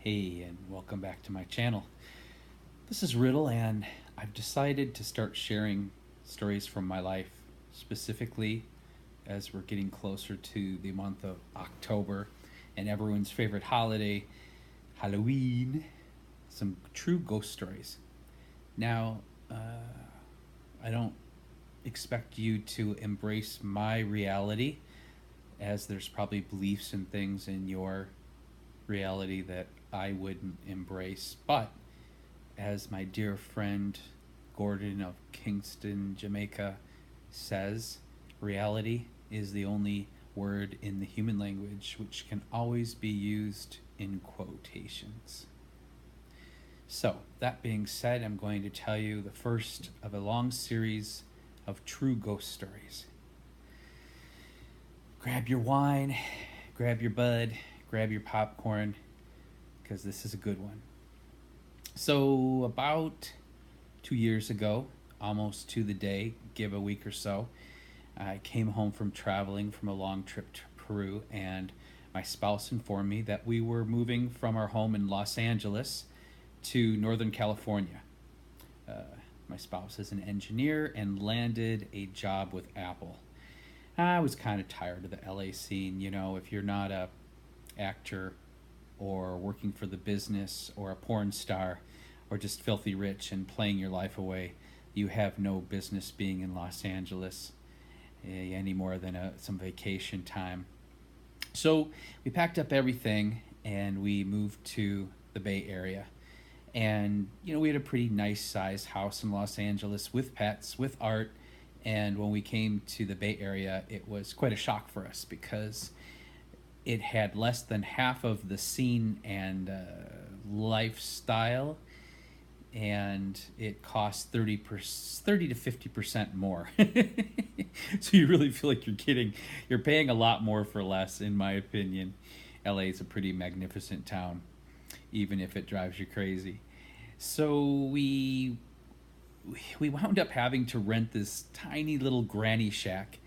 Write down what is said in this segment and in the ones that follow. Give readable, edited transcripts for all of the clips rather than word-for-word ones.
Hey, and welcome back to my channel. This is Riddle, and I've decided to start sharing stories from my life, specifically as we're getting closer to the month of October and everyone's favorite holiday, Halloween. Some true ghost stories. Now, I don't expect you to embrace my reality, as there's probably beliefs and things in your reality that I wouldn't embrace. But as my dear friend Gordon of Kingston, Jamaica says, reality is the only word in the human language which can always be used in quotations. So, that being said, I'm going to tell you the first of a long series of true ghost stories. Grab your wine, grab your bud, grab your popcorn, because this is a good one. So, about 2 years ago, almost to the day, give a week or so, I came home from traveling from a long trip to Peru, and my spouse informed me that we were moving from our home in Los Angeles to Northern California. Uh, my spouse is an engineer and landed a job with Apple. I was kind of tired of the LA scene. You know, if you're not a actor or working for the business or a porn star or just filthy rich and playing your life away, you have no business being in Los Angeles any more than some vacation time. So we packed up everything and we moved to the Bay Area. And, you know, we had a pretty nice sized house in Los Angeles with pets, with art. And when we came to the Bay Area, it was quite a shock for us because it had less than half of the scene and lifestyle, and it cost 30 to 50% more. So you really feel like you're paying a lot more for less, in my opinion. LA is a pretty magnificent town, even if it drives you crazy. So we wound up having to rent this tiny little granny shack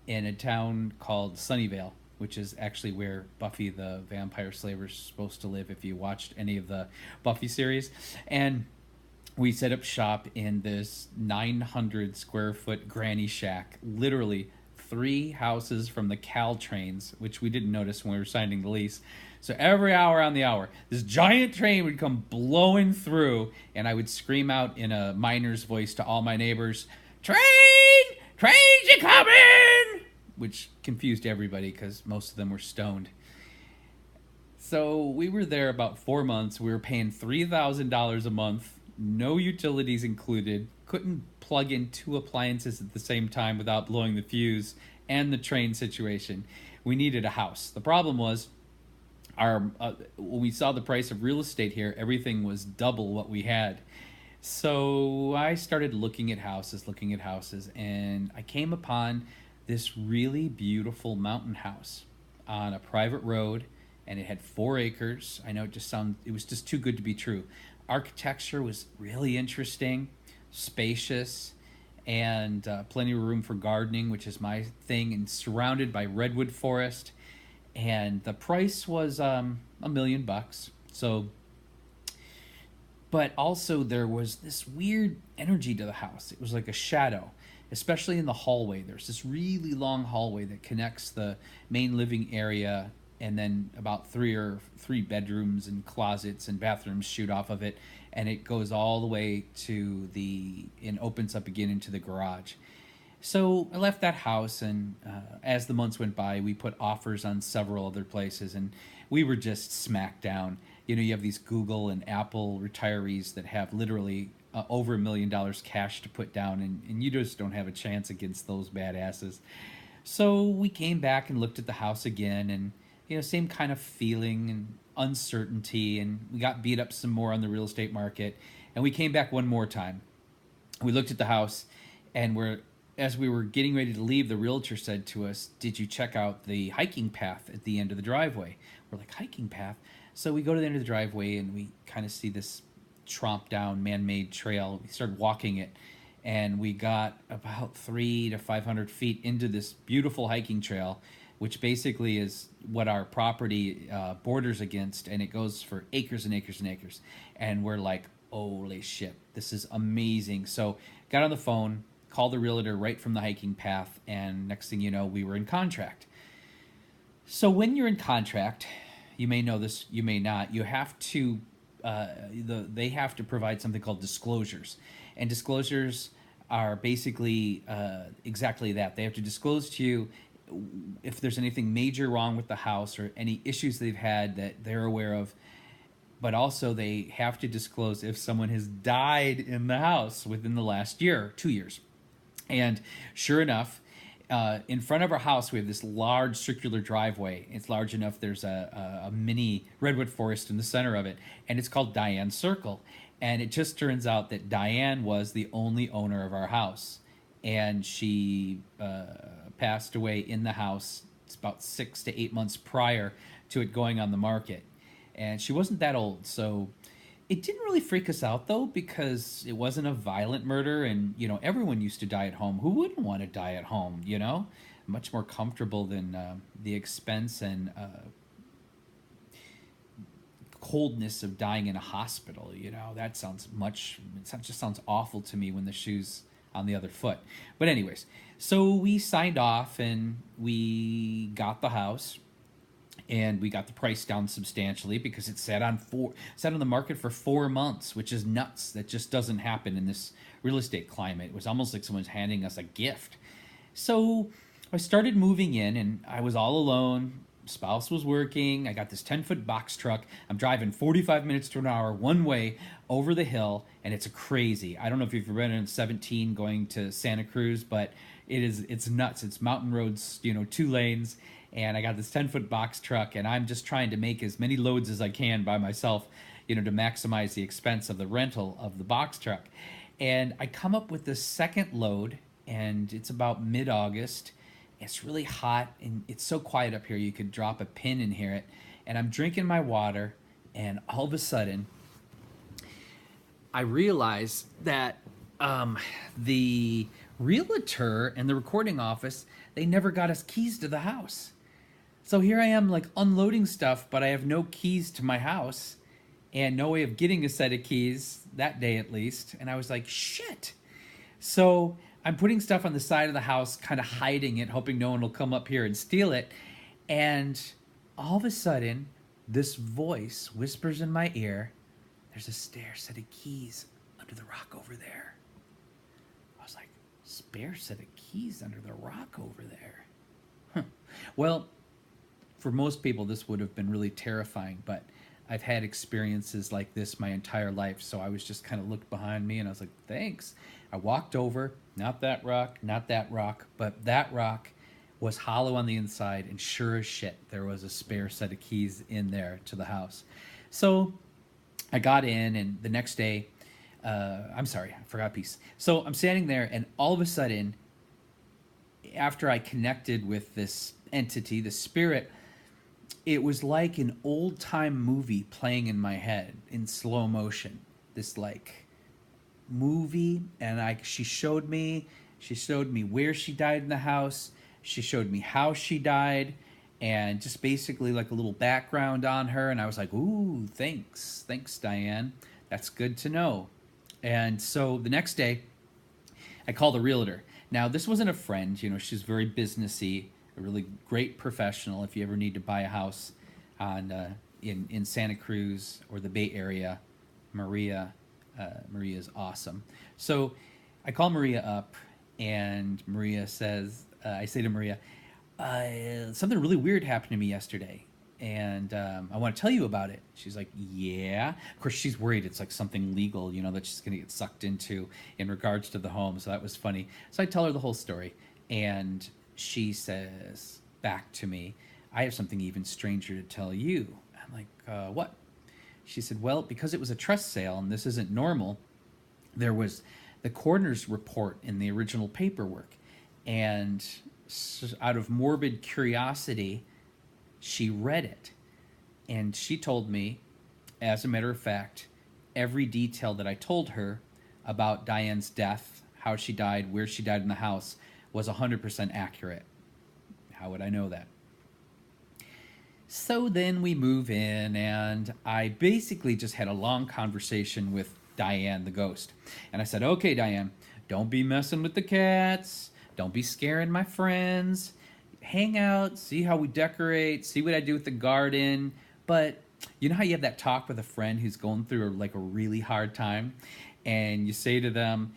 in a town called Sunnyvale, which is actually where Buffy the Vampire Slayer is supposed to live if you watched any of the Buffy series. And we set up shop in this 900 square foot granny shack, literally three houses from the Caltrains, which we didn't notice when we were signing the lease. So every hour on the hour, this giant train would come blowing through, and I would scream out in a miner's voice to all my neighbors, "Train! Trains are coming!" Which confused everybody because most of them were stoned. So we were there about 4 months. We were paying $3,000 a month, no utilities included, couldn't plug in two appliances at the same time without blowing the fuse, and the train situation. We needed a house. The problem was, when we saw the price of real estate here, everything was double what we had. So I started looking at houses, and I came upon this really beautiful mountain house on a private road, and it had 4 acres. I know it was just too good to be true. Architecture was really interesting, spacious, and plenty of room for gardening, which is my thing, and surrounded by redwood forest. And the price was $1 million. So, but also there was this weird energy to the house. It was like a shadow, especially in the hallway. There's this really long hallway that connects the main living area, and then about three bedrooms and closets and bathrooms shoot off of it, and it goes all the way to and opens up again into the garage. So I left that house, and as the months went by, we put offers on several other places, and we were just smacked down. You know, you have these Google and Apple retirees that have literally over $1 million cash to put down, and you just don't have a chance against those badasses. So we came back and looked at the house again, and, you know, same kind of feeling and uncertainty, and we got beat up some more on the real estate market, and we came back one more time. We looked at the house, and as we were getting ready to leave, the realtor said to us, "Did you check out the hiking path at the end of the driveway?" We're like, "Hiking path?" So we go to the end of the driveway, and we kind of see this tromp down man-made trail. We started walking it, and we got about 300 to 500 feet into this beautiful hiking trail. which basically is what our property borders against, and it goes for acres and acres and acres. And we're like, holy shit, this is amazing. So got on the phone, called the realtor right from the hiking path, and next thing you know, we were in contract. So when you're in contract, you may know this, you may not. You have to, they have to provide something called disclosures, and disclosures are basically exactly that. They have to disclose to you if there's anything major wrong with the house or any issues they've had that they're aware of. But also, they have to disclose if someone has died in the house within the last year, 2 years. And sure enough, in front of our house, we have this large circular driveway. It's large enough, there's a mini redwood forest in the center of it, and it's called Diane's Circle. And it just turns out that Diane was the only owner of our house. And she passed away in the house. It's about 6 to 8 months prior to it going on the market. And she wasn't that old, so it didn't really freak us out, though, because it wasn't a violent murder, and, you know, everyone used to die at home. Who wouldn't want to die at home, you know? Much more comfortable than the expense and coldness of dying in a hospital, you know? That sounds just sounds awful to me when the shoe's on the other foot. But anyways, so we signed off, and we got the house. And we got the price down substantially because it sat on the market for 4 months, which is nuts. That just doesn't happen in this real estate climate. It was almost like someone's handing us a gift. So I started moving in, and I was all alone. Spouse was working. I got this 10-foot box truck. I'm driving 45 minutes to an hour one way over the hill, and it's crazy. I don't know if you've ever been in 17 going to Santa Cruz, but it's nuts. It's mountain roads, you know, 2 lanes. And I got this 10-foot box truck, and I'm just trying to make as many loads as I can by myself, you know, to maximize the expense of the rental of the box truck. And I come up with the second load, and it's about mid-August. It's really hot, and it's so quiet up here you could drop a pin and hear it. And I'm drinking my water, and all of a sudden, I realize that the realtor and the recording office, they never got us keys to the house. So here I am, like, unloading stuff, but I have no keys to my house and no way of getting a set of keys that day, at least. And I was like, shit. So I'm putting stuff on the side of the house, kind of hiding it, hoping no one will come up here and steal it. And all of a sudden, this voice whispers in my ear, there's a spare set of keys under the rock over there. I was like, spare set of keys under the rock over there? Huh. Well, for most people, this would have been really terrifying, but I've had experiences like this my entire life, so I was just kind of looked behind me, and I was like, thanks. I walked over, not that rock, but that rock was hollow on the inside, and sure as shit, there was a spare set of keys in there to the house. So I got in, and the next day, I'm sorry, I forgot a piece. So I'm standing there, and all of a sudden, after I connected with this entity, the spirit, it was like an old-time movie playing in my head in slow motion. This, like, movie, and she showed me where she died in the house. She showed me how she died, and just basically like a little background on her. And I was like, ooh, thanks, Diane. That's good to know. And so the next day, I called the realtor. Now, this wasn't a friend, you know, she's very businessy, a really great professional. If you ever need to buy a house in Santa Cruz or the Bay Area, Maria is awesome. So I call Maria up, and Maria says, I say to Maria, something really weird happened to me yesterday, and I want to tell you about it. She's like, yeah. Of course, she's worried it's like something legal, you know, that she's going to get sucked into in regards to the home. So that was funny. So I tell her the whole story, and she says back to me, I have something even stranger to tell you. I'm like, what? She said, well, because it was a trust sale and this isn't normal, there was the coroner's report in the original paperwork. And out of morbid curiosity, she read it. And she told me, as a matter of fact, every detail that I told her about Diane's death, how she died, where she died in the house, was 100% accurate. How would I know that? So then we move in, and I basically just had a long conversation with Diane, the ghost. And I said, okay, Diane, don't be messing with the cats. Don't be scaring my friends. Hang out, see how we decorate, see what I do with the garden. But you know how you have that talk with a friend who's going through like a really hard time? And you say to them,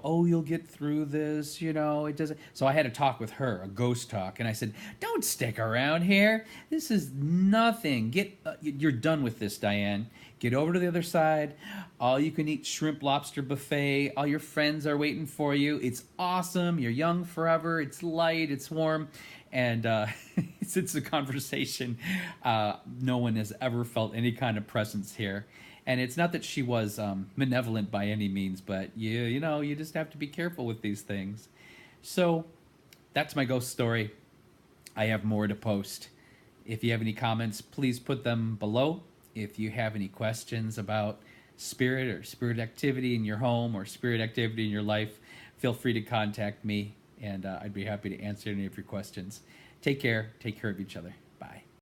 oh, you'll get through this, it doesn't. So I had a talk with her, a ghost talk, and I said, don't stick around here. This is nothing. You're done with this, Diane. Get over to the other side. All you can eat shrimp lobster buffet. All your friends are waiting for you. It's awesome. You're young forever. It's light. It's warm. And since the conversation, no one has ever felt any kind of presence here. And it's not that she was malevolent by any means, but you just have to be careful with these things. So that's my ghost story. I have more to post. If you have any comments, please put them below. If you have any questions about spirit or spirit activity in your home or spirit activity in your life, feel free to contact me, and I'd be happy to answer any of your questions. Take care. Take care of each other.